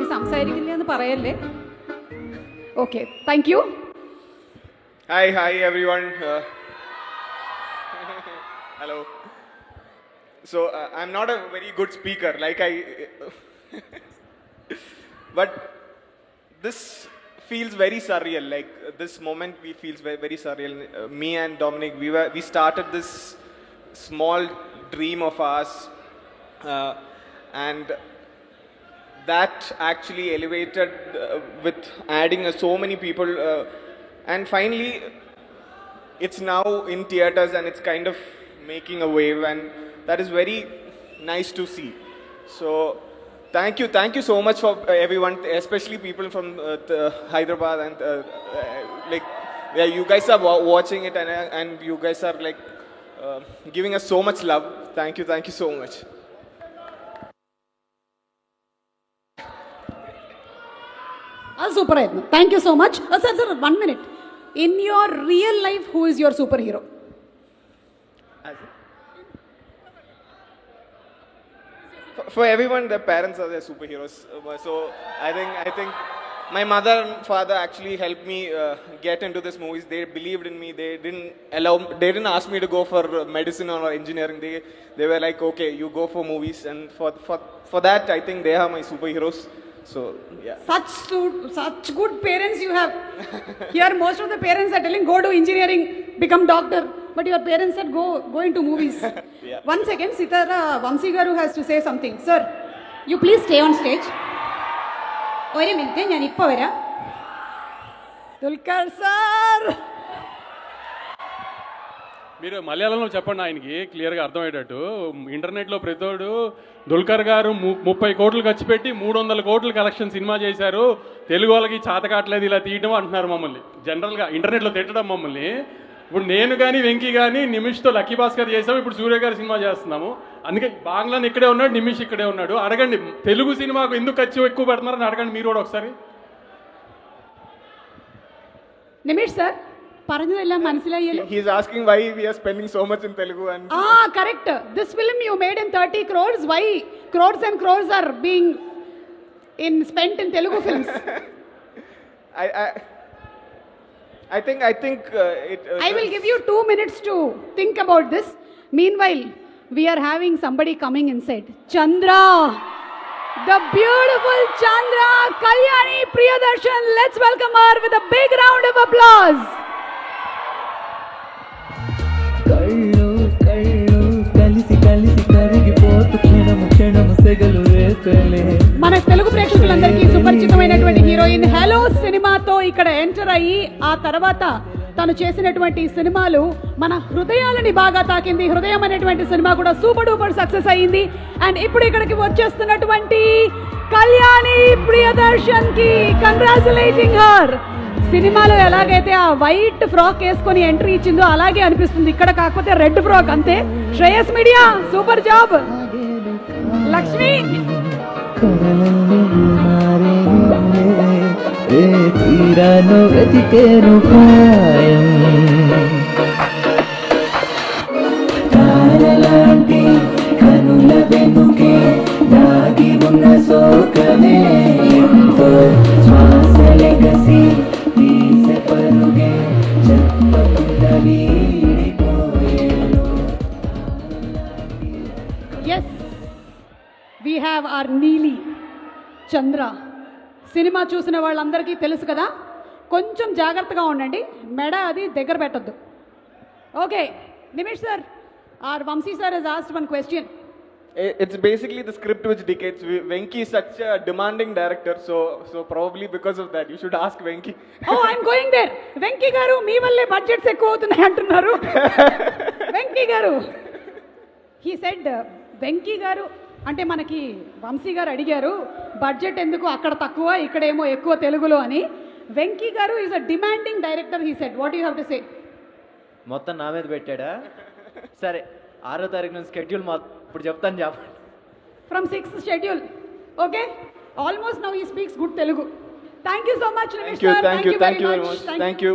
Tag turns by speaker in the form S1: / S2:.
S1: ഇനി സംസാരിക്കില്ല എന്ന് പറയല്ലേ. Okay, thank you.
S2: Hi everyone. Hello. So I'm not a very good speaker, like but this feels very surreal. Like this moment, feels very, very surreal. Me and Dominic, we started this small dream of ours, and that actually elevated with adding so many people. And finally, it's now in theaters and it's kind of making a wave, and that is very nice to see. So thank you so much for everyone, especially people from Hyderabad, and like, yeah, you guys are watching it, and you guys are like giving us so much love. Thank you so much.
S1: Super అయింది. Thank you so much. Sir 1 minute. In your real life, who is your superhero?
S2: For everyone, their parents are their superheroes. So I think my mother and father actually helped me get into this movies. They believed in me. They didn't ask me to go for medicine or engineering. They were like, okay, you go for movies, and for that, I think they are my superheroes. So yeah.
S1: Such good parents you have. Here most of the parents are telling go to engineering, become doctor, but your parents said go into movies. Yeah. 1 second, Sitara Vamsi garu has to say something. Sir, you please stay on stage. ഒരു minute, ഞാൻ ഇപ്പോൾ വരാം. Dulquer sir,
S3: మీరు మలయాళంలో చెప్పండి ఆయనకి క్లియర్గా అర్థమయ్యేటట్టు. ఇంటర్నెట్లో ప్రతివాడు దుల్కర్ గారు 30 కోట్లు ఖర్చు పెట్టి 300 కోట్లు కలెక్షన్ సినిమా చేశారు, తెలుగు వాళ్ళకి చేత కావట్లేదు ఇలా తీయడం అంటున్నారు మమ్మల్ని. జనరల్గా ఇంటర్నెట్లో తిట్టడం మమ్మల్ని. ఇప్పుడు నేను కానీ వెంకీ కానీ నిమిష్తో లక్కీ భాస్కర్ చేసాము, ఇప్పుడు సూర్య గారి సినిమా చేస్తున్నాము. అందుకే బాంగ్లాన్ ఇక్కడే ఉన్నాడు, నిమిష్ ఇక్కడే ఉన్నాడు. అడగండి తెలుగు సినిమాకు ఎందుకు ఖర్చు ఎక్కువ పెడుతున్నారని అడగండి మీరు కూడా ఒకసారి.
S1: నిమిష్ సార్ പറഞ്ഞതെല്ലാം മനസ്സിലായല്ലോ.
S2: He is asking why we are spending so much in Telugu, and
S1: correct. This film you made in 30 crores. Why crores and crores are being spent in Telugu films?
S2: I think
S1: I will give you 2 minutes to think about this. Meanwhile, we are having somebody coming inside. Chandra, the beautiful Chandra, Kalyani Priyadarshan. Let's welcome her with a big round of applause. మన తెలుగు ప్రేక్షకులందరికీ సుపరిచితమైనటువంటి heroine hello సినిమాతో ఇక్కడ enter అయ్యి ఆ తర్వాత తను చేసినటువంటి సినిమాలు మన హృదయాలని బాగా తాకింది. హృదయం అనేటువంటి సినిమా కూడా సూపర్ డూపర్ సక్సెస్ అయ్యింది. అండ్ ఇప్పుడు ఇక్కడికి వచ్చేస్తున్నటువంటి కళ్యాణి ప్రియదర్శన్ కి కంగ్రాచులేటింగ్ హర్. సినిమాలో ఎలాగైతే ఆ వైట్ ఫ్రాక్ వేసుకొని ఎంట్రీ ఇచ్చిందో అలాగే అనిపిస్తుంది ఇక్కడ, కాకపోతే రెడ్ ఫ్రాక్ అంతే. Shreyas media super job. Lakshmi కనుల వెనుకే దాగి ఉన్న సోకమే ఎంతో శ్వాసలెగసి తీసే పరుగే చెప్పకుండా వీడిపోయేను. Yes, we have our నీలి చంద్ర. సినిమా చూసిన వాళ్ళందరికీ తెలుసు కదా, కొంచెం జాగ్రత్తగా ఉండండి, మెడ అది దగ్గర పెట్టద్దు. Okay Nimish sir, our Vamsi sir has asked one question.
S2: It's basically the script which dictates. Venki is such a demanding director, so probably because of that you should ask Venki.
S1: Oh, I'm going there. Venki garu మీ వల్లే budgets ఎక్కువ అవుతున్నాయి అంటున్నారు. వెంకీ గారు, he said Venky గారు అంటే మనకి వంశీ గారు అడిగారు బడ్జెట్ ఎందుకు అక్కడ తక్కువ ఇక్కడేమో ఎక్కువ తెలుగులో అని. వెంకీ గారు is a demanding director, he said. What do you have to say?
S4: మొత్తం నా మీద పెట్టాడా? సరే 6వ తారీఖు నుంచి స్కెడ్యూల్ ఇప్పుడు చెప్తాను చెప్పండి.
S1: From 6th schedule. Okay? Almost now he speaks good Telugu. Thank you so much, Nimish sir.
S2: Thank you very much. Thank you.